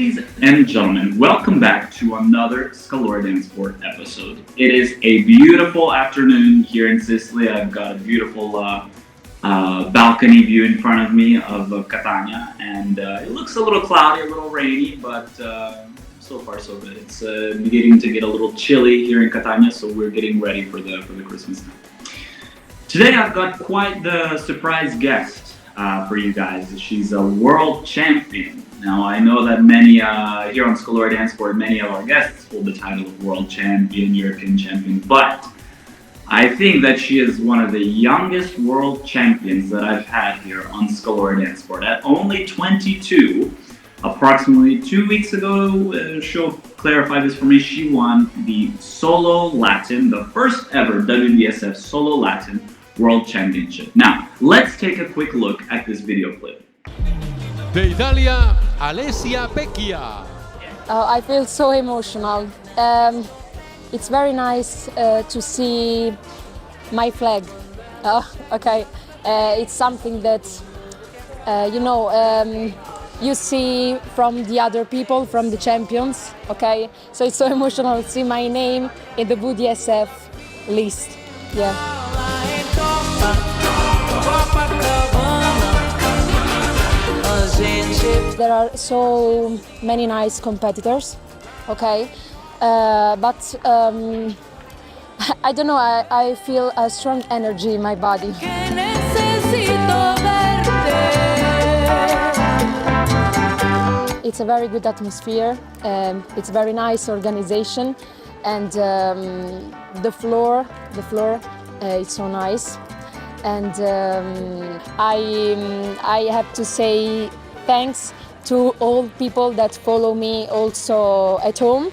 Ladies and gentlemen, welcome back to another Scalora DanceSport episode. It is a beautiful afternoon here in Sicily. I've got a beautiful balcony view in front of me of Catania, and it looks a little cloudy, a little rainy, but so far so good. It's beginning to get a little chilly here in Catania, so we're getting ready for the Christmas time. Today I've got quite the surprise guest for you guys. She's a world champion. Now, I know that many here on Scalora DanceSport, many of our guests hold the title of world champion, European champion, but I think that she is one of the youngest world champions that I've had here on Scalora DanceSport. At only 22, approximately 2 weeks ago, she'll clarify this for me, she won the Solo Latin, the first ever WDSF Solo Latin World Championship. Now, let's take a quick look at this video clip. De Italia, Alessia Pecchia. I feel so emotional. It's very nice to see my flag. Okay, it's something that you see from the other people, from the champions. Okay, so it's so emotional to see my name in the WDSF list. Yeah. There are so many nice competitors, okay, but I don't know, I feel a strong energy in my body. It's a very good atmosphere, it's a very nice organization, and the floor, it's so nice. And I have to say thanks to all people that follow me also at home,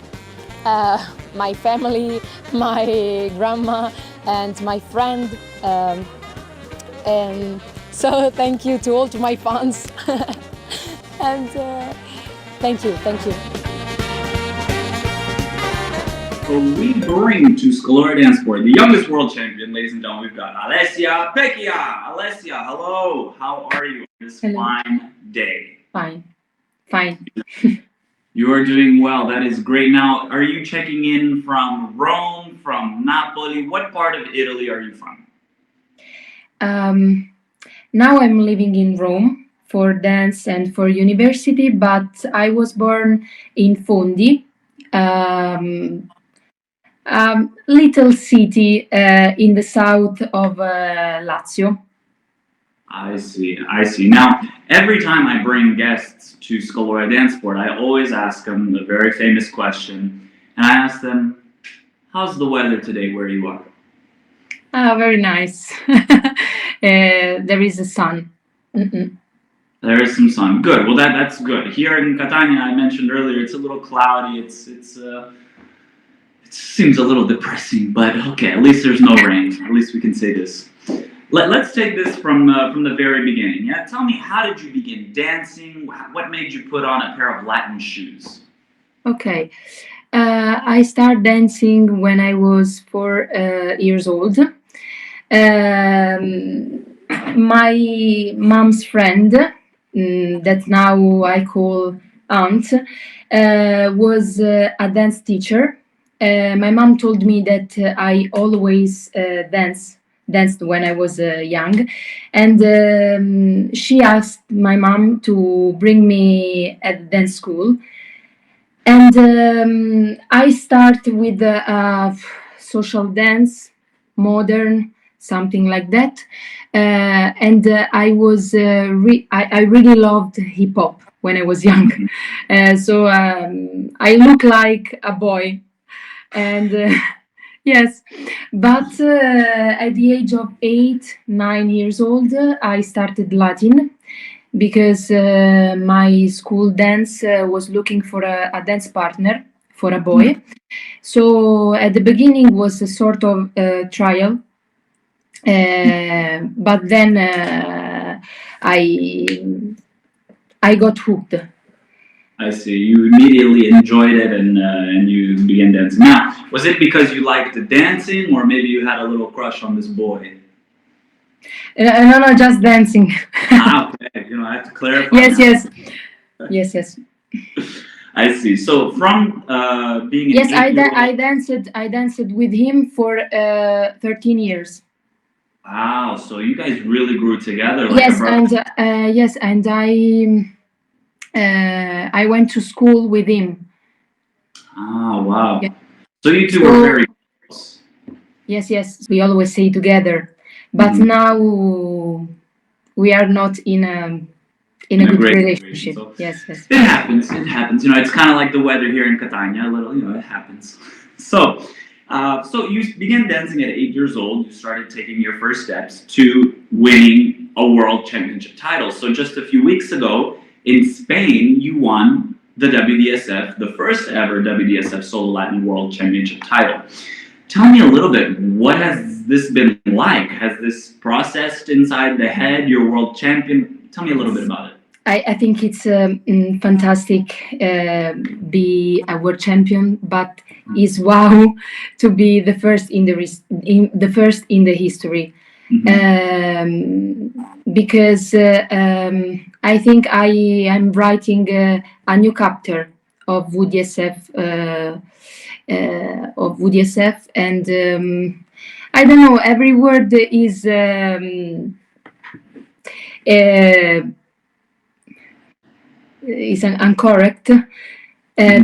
my family, my grandma and my friend. And so thank you to all to my fans. And thank you. So we bring to Scalora DanceSport the youngest world champion, ladies and gentlemen. We've got Alessia Pecchia. Alessia, hello. How are you on this fine day? Fine. You are doing well. That is great. Now, are you checking in from Rome, from Napoli? What part of Italy are you from? Now I'm living in Rome for dance and for university, but I was born in Fondi. Little city in the south of Lazio. I see. Now, every time I bring guests to Scalora DanceSport, I always ask them the very famous question, and I ask them, how's the weather today where you are? Very nice. There is a sun. There is some sun. Good. Well, that's good. Here in Catania, I mentioned earlier, it's a little cloudy. It seems a little depressing, but okay, at least there's no rain. At least we can say this. Let's take this from the very beginning. Yeah, tell me, how did you begin dancing? What made you put on a pair of Latin shoes? Okay, I started dancing when I was 4 years old. My mom's friend, that now I call aunt, was a dance teacher. My mom told me that I always danced when I was young, and she asked my mom to bring me at dance school, and I started with social dance, modern, something like that, and I was I really loved hip hop when I was young, so I look like a boy. And yes, but at the age of 8-9 years old, I started Latin because my school dance was looking for a dance partner for a boy. So at the beginning was a sort of trial, but then I got hooked. I see. You immediately enjoyed it and you began dancing. Now, was it because you liked the dancing, or maybe you had a little crush on this boy? No, just dancing. Okay. I have to clarify. Yes. I see. So from being an Yes, eight-year-old. I danced with him for 13 years. Wow, so you guys really grew together like a Yes, brother. and yes, and I went to school with him. Ah, wow. Yeah. So you two were So very close. yes, we always stay together. But Mhm. now we are not in In a a good great situation. relationship. So Yes, yes. it happens. It happens. You know, it's kind of like the weather here in Catania. A little, you know, it happens. So, so you began dancing at 8 years old. You started taking your first steps to winning a world championship title. So just a few weeks ago in Spain, you won the WDSF, the first ever WDSF Solo Latin World Championship title. Tell me a little bit. What has this been like? Has this processed inside the head? You're world champion. Tell me a little bit about it. I think it's fantastic be a world champion, but it's wow to be the first in the first in the history. Because I think I am writing a new chapter of WDSF and I don't know, every word is incorrect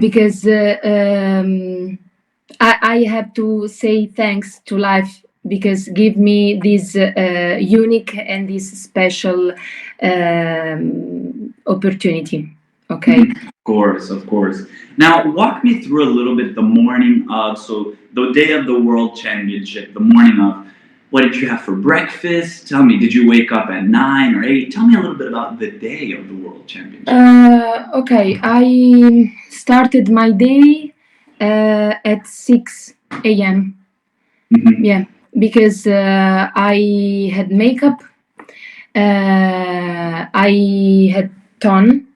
because I have to say thanks to life because give me this unique and this special opportunity. Okay. Of course. Now, walk me through a little bit the morning of, so the day of the World Championship, the morning of, what did you have for breakfast? Tell me, did you wake up at 9 or 8? Tell me a little bit about the day of the World Championship. Okay, I started my day at 6 a.m. Yeah, because I had makeup, I had ton,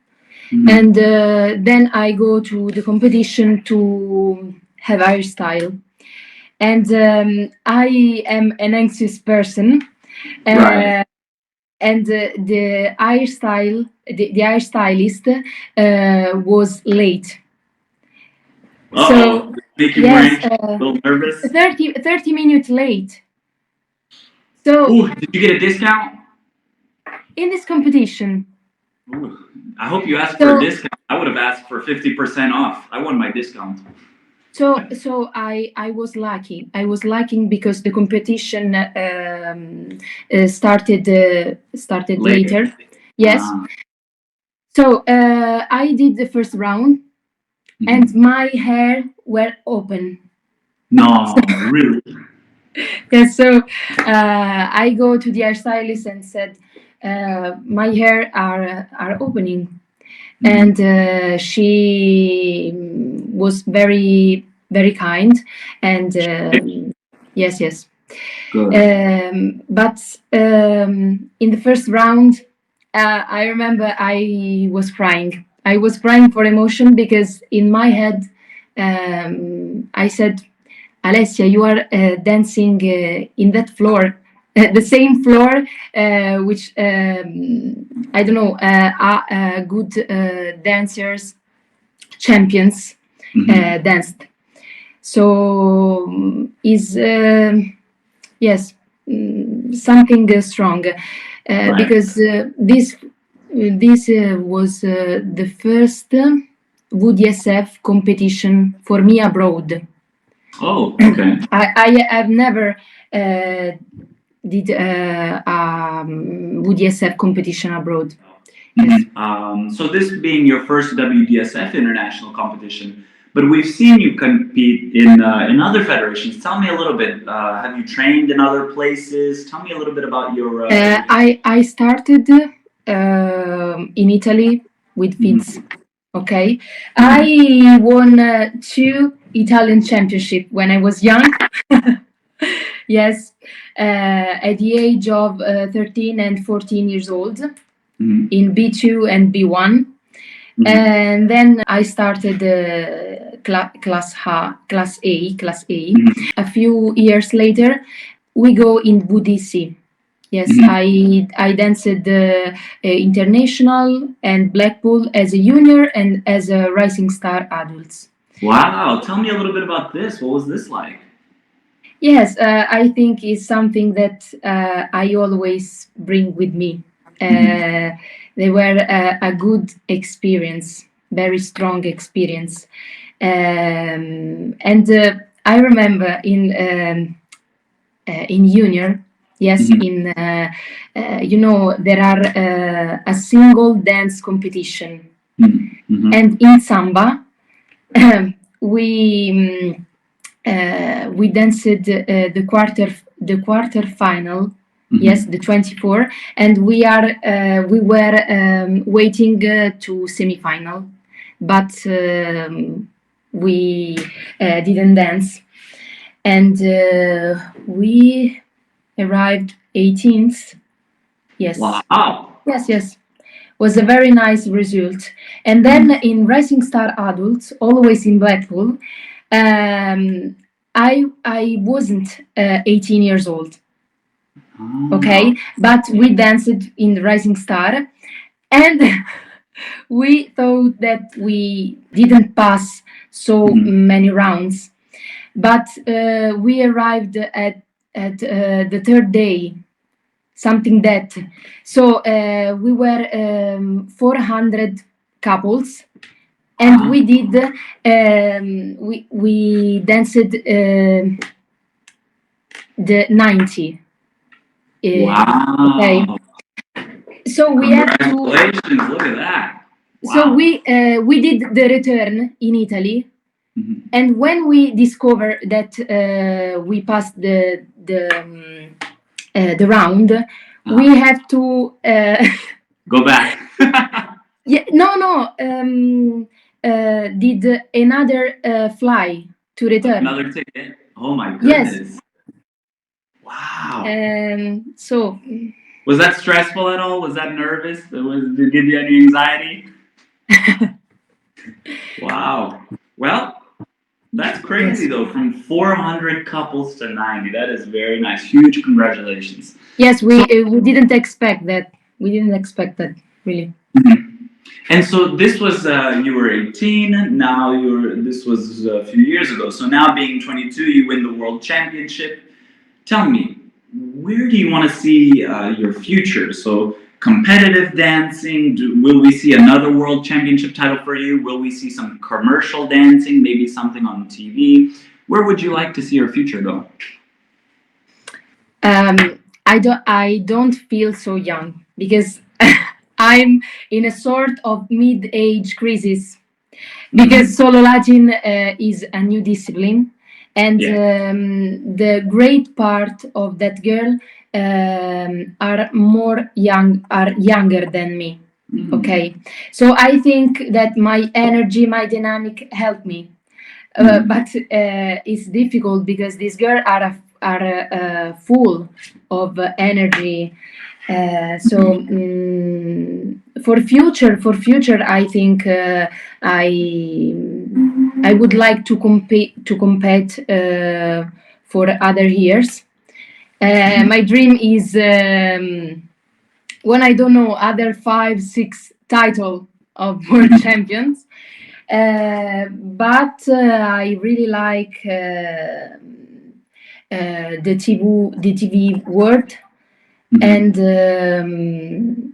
and then I go to the competition to have hairstyle. And I am an anxious person, Right. and the hairstylist was late. So Make you more yes, anxious, a little nervous. 30 minutes late. So Ooh, did you get a discount? in this competition, Ooh, I hope you asked for a so discount. I would have asked for 50% off. I won my discount. so I was lucky. I was lucky because the competition started later. Yes. So I did the first round, and my hair were open. No, really? Yeah, so I go to the hairstylist and said, my hair are opening, and she was very very kind, and yes. Good. But in the first round, I remember I was crying. I was crying for emotion because in my head, I said, Alessia, you are dancing in that floor, the same floor which I don't know, are good dancers, champions danced. So is yes, something strong Right. because this was the first WDSF competition for me abroad. Oh, okay. I have never did WDSF competition abroad. Yes. So this being your first WDSF international competition, but we've seen you compete in other federations. Tell me a little bit. Have you trained in other places? Tell me a little bit about your. I started in Italy with FIDS. Okay, I won 2 Italian championship when I was young. Yes, at the age of 13 and 14 years old in B2 and B1. And then I started class A. A few years later, we go in WDC. Yes, Mhm. I danced international and Blackpool as a junior and as a rising star adults. Wow, tell me a little bit about this. What was this like? Yes, I think it's something that I always bring with me. Mhm. They were a good experience, very strong experience. And I remember in junior, yes, Mhm. there are a single dance competition, Mhm. Mhm. and in samba we we danced the quarter final, yes, Mhm. the 24, and we were waiting to semifinal, but we didn't dance, and we arrived 18th. Yes, Wow. yes, yes. Was a very nice result. And then Mhm. in Rising Star Adults, always in Blackpool, I wasn't 18 years old, Oh. okay, but we danced in Rising Star, and we thought that we didn't pass so Mhm. many rounds, but we arrived at the third day, something that. So we were 400 couples, and Wow. we did we danced the 90. Okay, Wow. so we have to. Congratulations. Look at that. So Wow. we did the return in Italy, Mhm. and when we discovered that we passed the round, we Uh-huh. have to. Go back. Yeah, no, no. Did another fly to return? Another ticket. Oh my Yes. goodness. Wow. So Was that stressful at all? Was that nervous? Did it give you any anxiety? Wow. Well, that's crazy yes, though. From 400 couples to 90. That is very nice. Huge congratulations. yes. So, We didn't expect that. We didn't expect that, really. mhm. And so this was you were 18. Now you're. This was a few years ago. So now being 22, you win the world championship. Tell me, where do you want to see your future? So, competitive dancing, will we see another world championship title for you? Will we see some commercial dancing, maybe something on TV? Where would you like to see your future go? I don't feel so young because I'm in a sort of mid-age crisis, because Mm-hmm. solo Latin is a new discipline, and Yeah. the great part of that girl are younger than me. Mm-hmm. Okay, so I think that my energy, my dynamic help me, Mm-hmm. but it's difficult because these girls full of energy. For future, I think I would like to compete for other years. My dream is, when I don't know, other 5, 6 title of world champions. But I really like the TV world, and Mm-hmm.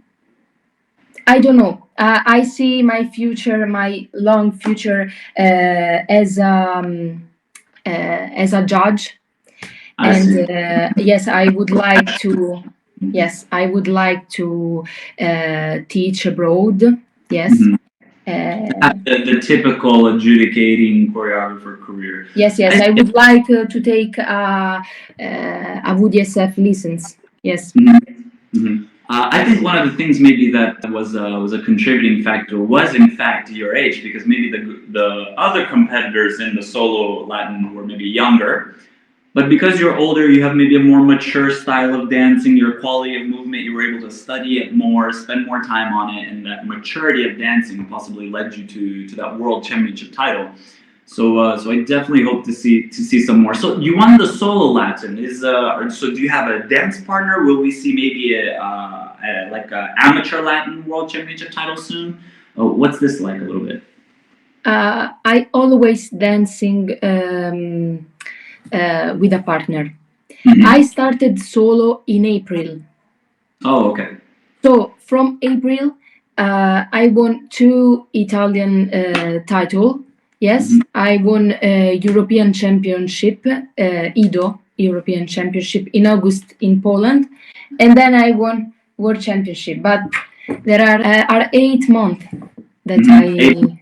I don't know. I see my future, my long future, as a judge, I and see. yes, I would like to. Yes, I would like to teach abroad. Yes. Mm-hmm. Uh, The typical adjudicating choreographer career. yes, yes. I I see. would like to take a WDSF license. Yes. Mhm. Mhm. I think one of the things maybe that was a contributing factor was in fact your age, because maybe the other competitors in the solo Latin were maybe younger, but because you're older, you have maybe a more mature style of dancing. Your quality of movement, you were able to study it more, spend more time on it, and that maturity of dancing possibly led you to that world championship title. So I definitely hope to see some more. So you won the Solo Latin. So do you have a dance partner? Will we see maybe a amateur Latin World Championship title soon? What's this like a little bit? I always dancing with a partner. Mhm. I started solo in April. Oh, okay. So from April, I won 2 Italian title. Yes, Mhm. I won European Championship, IDO European Championship in August in Poland, and then I won World Championship. But there are 8 months that Mhm.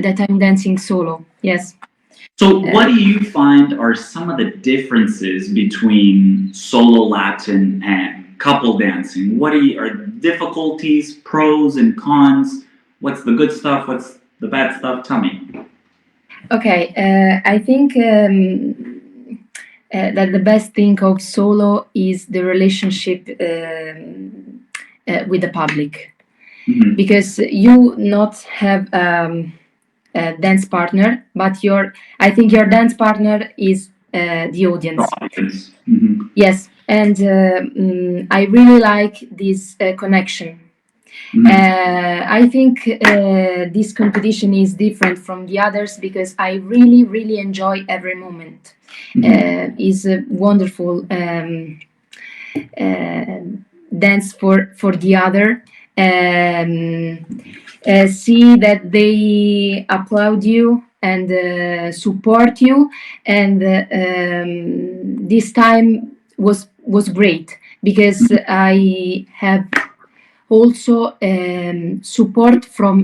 that I'm dancing solo. Yes. So what do you find are some of the differences between solo Latin and couple dancing? What are difficulties, pros and cons? What's the good stuff? What's the bad stuff? Tell me. Okay, I think that the best thing of solo is the relationship with the public, Mhm. because you not have a dance partner, but I think your dance partner is the audience. Audience. Mhm. Yes, and I really like this connection. Mhm. I think this competition is different from the others because I really, really enjoy every moment. Mhm. Is a wonderful dance for the other. See that they applaud you and support you, and this time was great because I have also support from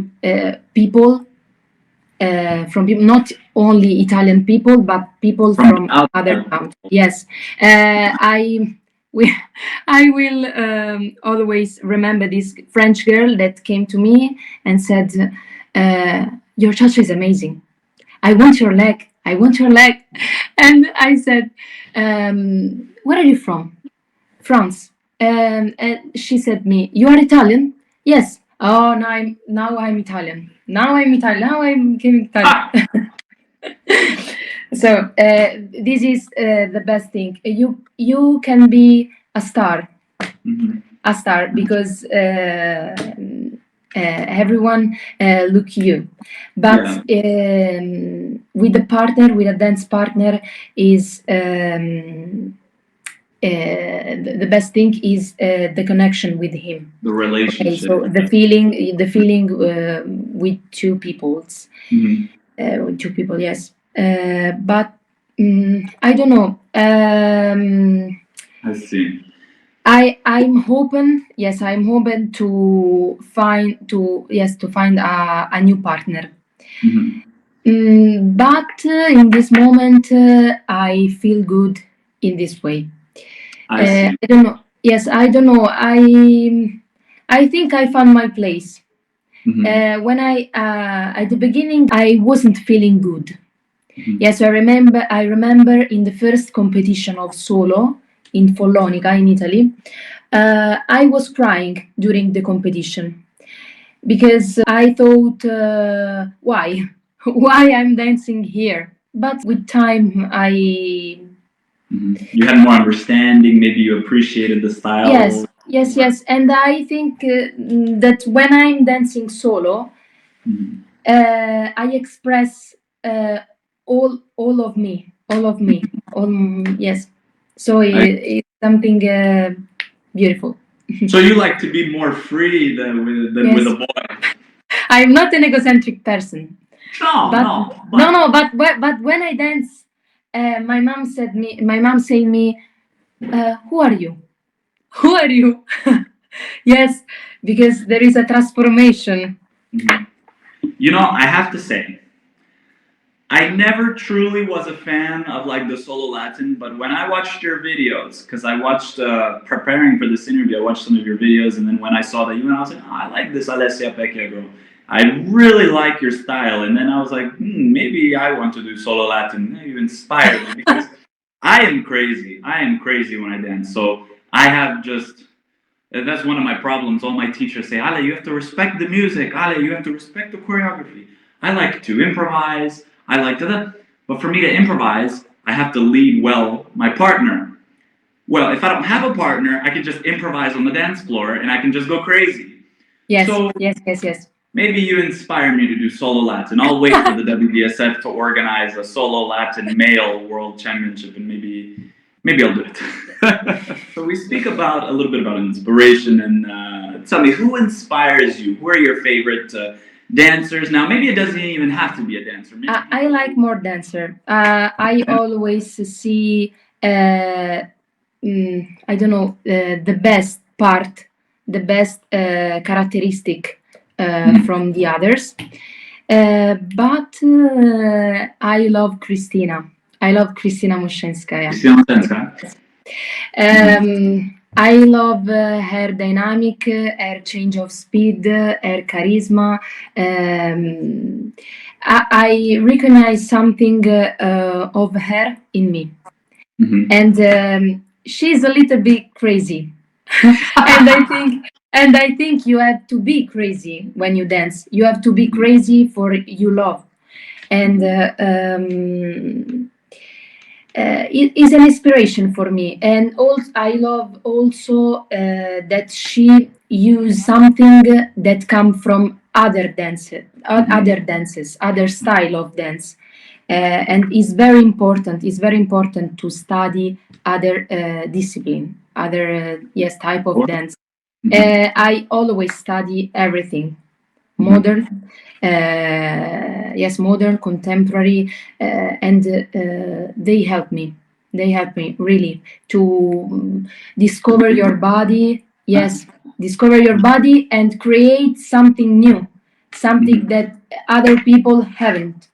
people, not only Italian people, but people from other outside. countries. Yes, I we, I will always remember this French girl that came to me and said, "Your cha-cha is amazing. I want your leg. I want your leg." And I said, "Where are you from?" France. And she said me, "You are Italian?" Yes. Oh, now I'm Italian. Now I'm Italian. Now I'm becoming Italian. So this is the best thing. You can be a star, Mhm. because everyone look you. But with a dance partner, is the best thing is the connection with him. The Okay, relationship. so the feeling with two peoples, Mhm. with two people, yes. But I don't know. I see. I'm hoping, yes, I'm hoping to find a new partner. Mhm. But in this moment, I feel good in this way. I see. I don't know. Yes, I don't know. I think I found my place. Mhm. When I at the beginning I wasn't feeling good. Mhm. Yes, I remember in the first competition of solo in Follonica in Italy, I was crying during the competition because I thought, why, why I'm dancing here. But with time, Mhm. You had more understanding. Maybe you appreciated the style. yes, and I think that when I'm dancing solo, Mhm. I express all of me, yes. So it's something beautiful. So you like to be more free than with Yes. a boy? I'm not an egocentric person, No, but no. no, but when I dance, my mom saying me, "Who are you? Who are you?" Yes, because there is a transformation. Mhm. You know, I have to say, I never truly was a fan of like the solo Latin, but when I watched your videos, because I watched preparing for this interview, I watched some of your videos, and then when I saw that you went, I was like, oh, I like this Alessia Pecchia girl. I really like your style, and then I was like, maybe I want to do solo Latin. You inspired me because I am crazy. I am crazy when I dance. So I have just. That's one of my problems. All my teachers say, Ale, you have to respect the music. Ale, you have to respect the choreography. I like to improvise. I like to, but for me to improvise, I have to lead well my partner. Well, if I don't have a partner, I can just improvise on the dance floor and I can just go crazy. Yes, So yes. maybe you inspire me to do Solo Latin. I'll wait for the WDSF to organize a Solo Latin male world championship, and maybe I'll do it. So we speak about a little bit about inspiration, and tell me, who inspires you? Who are your favorite dancers? Now, maybe it doesn't even have to be a dancer. Maybe I like more dancer. I always see, I don't know, the best part, the best characteristic from the others. But I love Christina. I love Christina Mushenskaya. Christina Mushenskaya. I love her dynamic, her change of speed, her charisma. I recognize something of her in me, and she's a little bit crazy. and I think you have to be crazy when you dance. You have to be crazy for you love, and it is an inspiration for me. And also, I love also that she use something that come from other dances, other style of dance. And it's very important. It's very important to study other discipline, other type of dance. I always study everything, modern, modern, contemporary, and they help me. They help me really to discover your body. Yes, discover your body and create something new, something that other people haven't.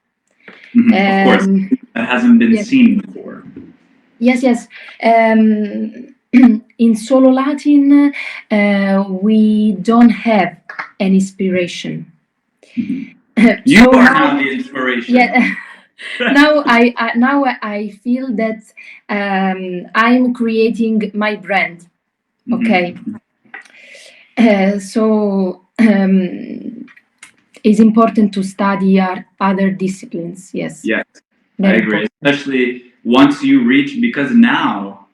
Of course, that hasn't been seen before. Yes. In Solo Latin, we don't have an inspiration. You are now the inspiration. Yeah. now I feel that I'm creating my brand. Okay. So it's important to study other disciplines. Yes. Yes, I agree. Especially once you reach, because now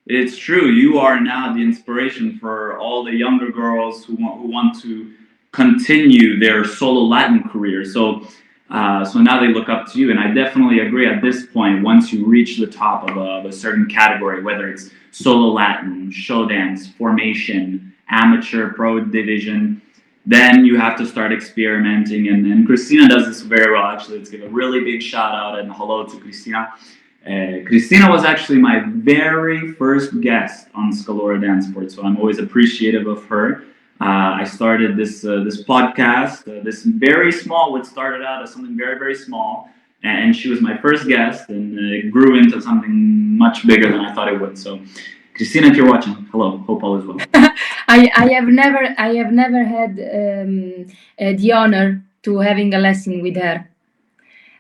it's true, you are now the inspiration for all the younger girls who want to continue their Solo Latin career. So now they look up to you, and I definitely agree. At this point, once you reach the top of a certain category, whether it's Solo Latin, show dance, formation, amateur, pro division, then you have to start experimenting, and Christina does this very well. Actually, let's give a really big shout out and hello to Christina. Christina was actually my very first guest on Scalora DanceSport, so I'm always appreciative of her. I started this podcast, this very small, what started out as something very, very small, and she was my first guest, and it grew into something much bigger than I thought it would. So, Christina, if you're watching, hello, hope all is well. I have never had the honor to having a lesson with her.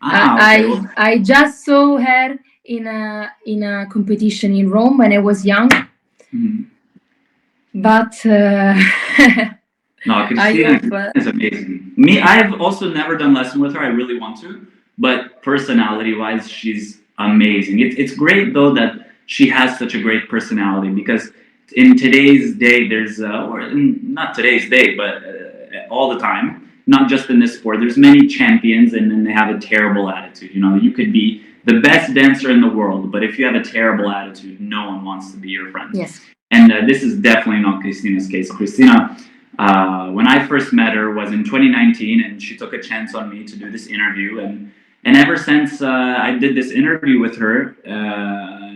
Okay. I just saw her in a competition in Rome when I was young. But no, Christina is amazing. I've also never done lesson with her. I really want to, but personality-wise, she's amazing. It's great though that she has such a great personality, because in today's day, there's or not today's day, but all the time, not just in this sport, there's many champions, and then they have a terrible attitude. You know, you could be the best dancer in the world, but if you have a terrible attitude, no one wants to be your friend. Yes. And this is definitely not Christina's case. Christina, when I first met her, was in 2019, and she took a chance on me to do this interview. And ever since I did this interview with her,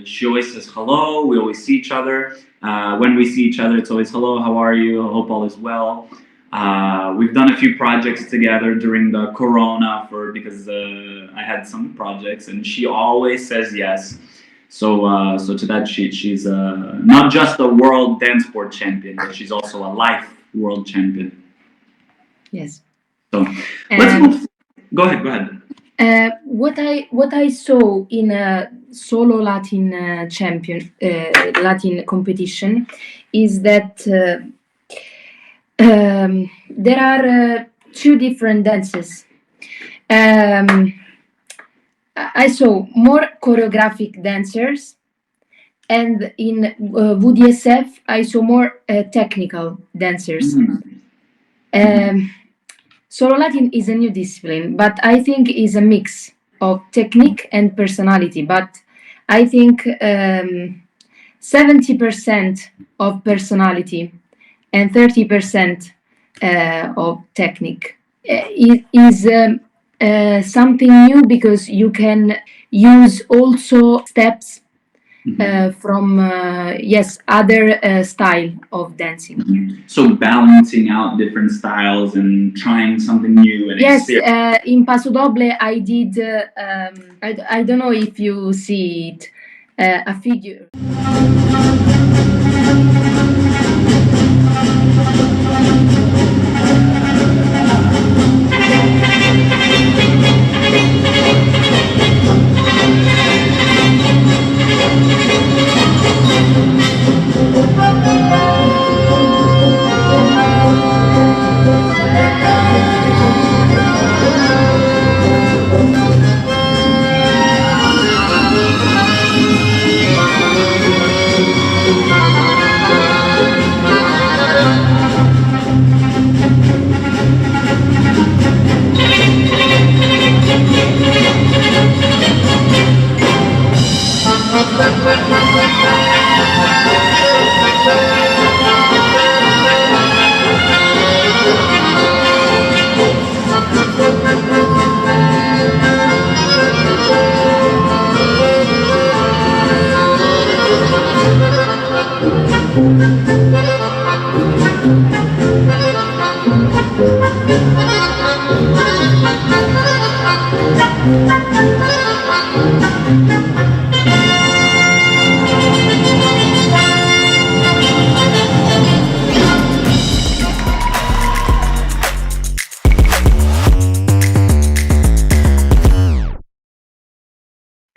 she always says hello. We always see each other. When we see each other, it's always hello, how are you? I hope all is well. We've done a few projects together during the Corona because I had some projects, and she always says yes. So to that, she's not just a world dance sport champion, but she's also a life world champion. Yes. So let's move. Go ahead. What I saw in a Solo Latin Latin competition is that there are two different dances. Um, I saw more choreographic dancers, and in WDSF, I saw more technical dancers. Solo Latin is a new discipline, but I think is a mix of technique and personality. But I think 70% of personality and 30% of technique is something new, because you can use also steps from other style of dancing. So balancing out different styles and trying something new and Yes, in Paso Doble I did. I don't know if you see it, a figure.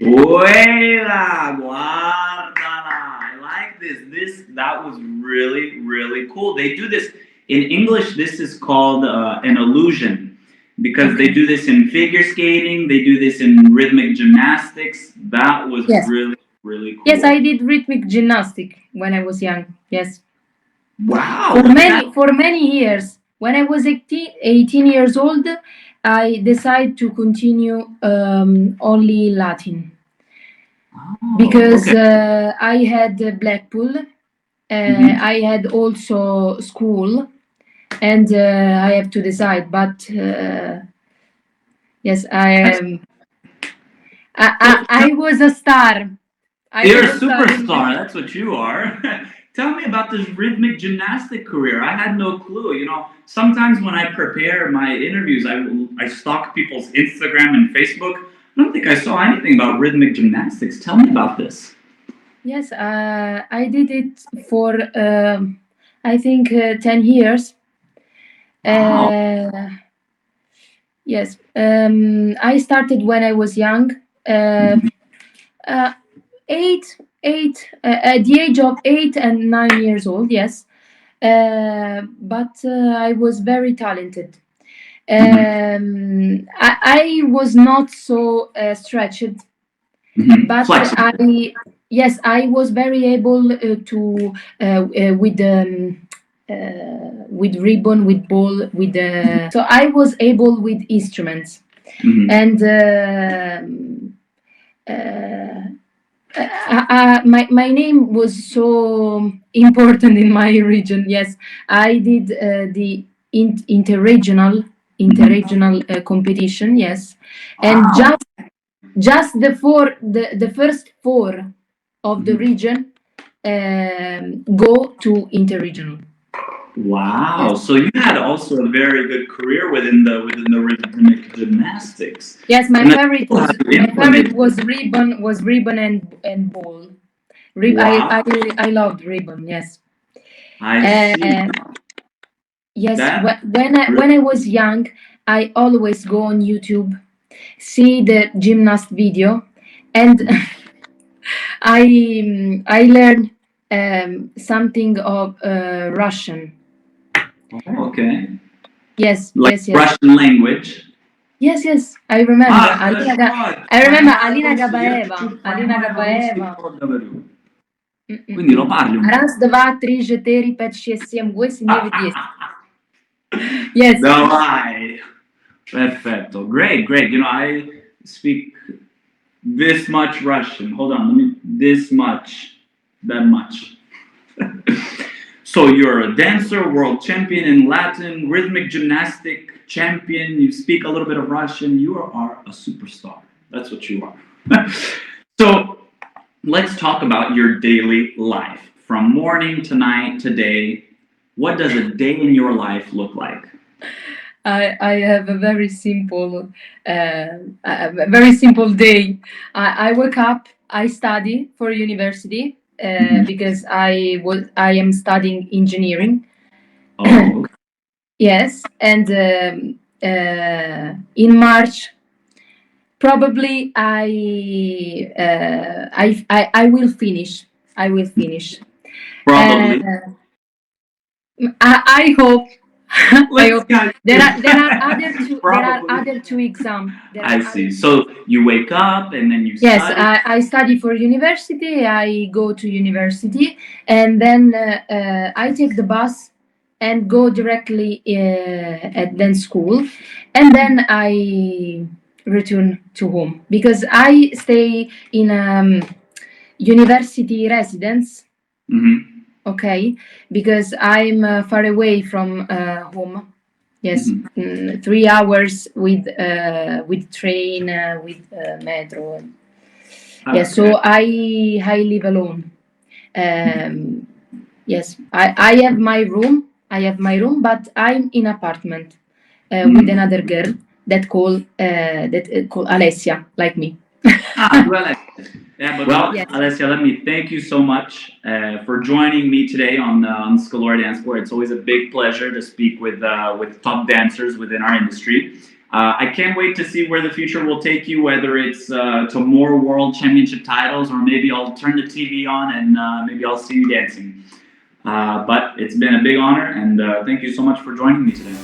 Vuela, guardala. I like this. That was really, really cool. They do this in English. This is called an illusion, because they do this in figure skating. They do this in rhythmic gymnastics. That was really, really cool. Yes, I did rhythmic gymnastics when I was young. Yes. Wow. For many years. When I was 18 years old, I decided to continue only Latin. Because I had Blackpool, I had also school, and I have to decide. But yes, I was a star. You're a superstar. That's what you are. Tell me about this rhythmic gymnastic career. I had no clue. You know, sometimes when I prepare my interviews, I stalk people's Instagram and Facebook. I don't think I saw anything about rhythmic gymnastics. Tell me about this. Yes, I did it for I think 10 years. Wow. Yes, I started when I was young, at the age of 8 and 9 years old. Yes, but I was very talented. I was not so stretched, but Flexible. I was very able to with ribbon, with ball, so I was able with instruments, and my name was so important in my region. Yes, I did the interregional competition. Yes, and just the first four of the region go to interregional. Wow! Yes. So you had also a very good career within the rhythmic gymnastics. Yes, my favorite was ribbon and ball. Wow. I loved ribbon. Yes. I see. Yes, when I was young, I always go on YouTube, see the gymnast video, and I learned something of Russian. Oh, okay. Yes, like yes. Russian language. Yes, I remember. the squad. I My remember heart Alina goes to you. Gabaeva. Alina Gabaeva. Quindi lo parli un po'. Aras deva trigeteri per CSM voi signori di Yes. Dai. Perfetto. Great. You know, I speak this much Russian. Hold on, let me. This much. That much. So you're a dancer, world champion in Latin, rhythmic gymnastic champion. You speak a little bit of Russian. You are a superstar. That's what you are. So let's talk about your daily life. From morning to night to day, what does a day in your life look like? I have a very simple day. I wake up, I study for university because I am studying engineering. Oh, okay. Yes, and in March probably I will finish. I will finish. Probably. I hope. I hope. Let's There are Probably. other two exams. I see. So you wake up and then you Yes, study. I study for university. I go to university, and then I take the bus and go directly at dance school, and then I return to home because I stay in university residence. Mm-hmm. Okay, because I'm far away from home. Yes, Mm-hmm. 3 hours with train, with metro. Yes, so I live alone. Yes, I have my room. I have my room, but I'm in apartment with another girl called Alessia, like me. Well, yeah, but well, Yes. Alessia, let me thank you so much for joining me today on Scalora DanceSport. It's always a big pleasure to speak with top dancers within our industry. I can't wait to see where the future will take you, whether it's to more world championship titles or maybe I'll turn the TV on and maybe I'll see you dancing. But it's been a big honor, and thank you so much for joining me today.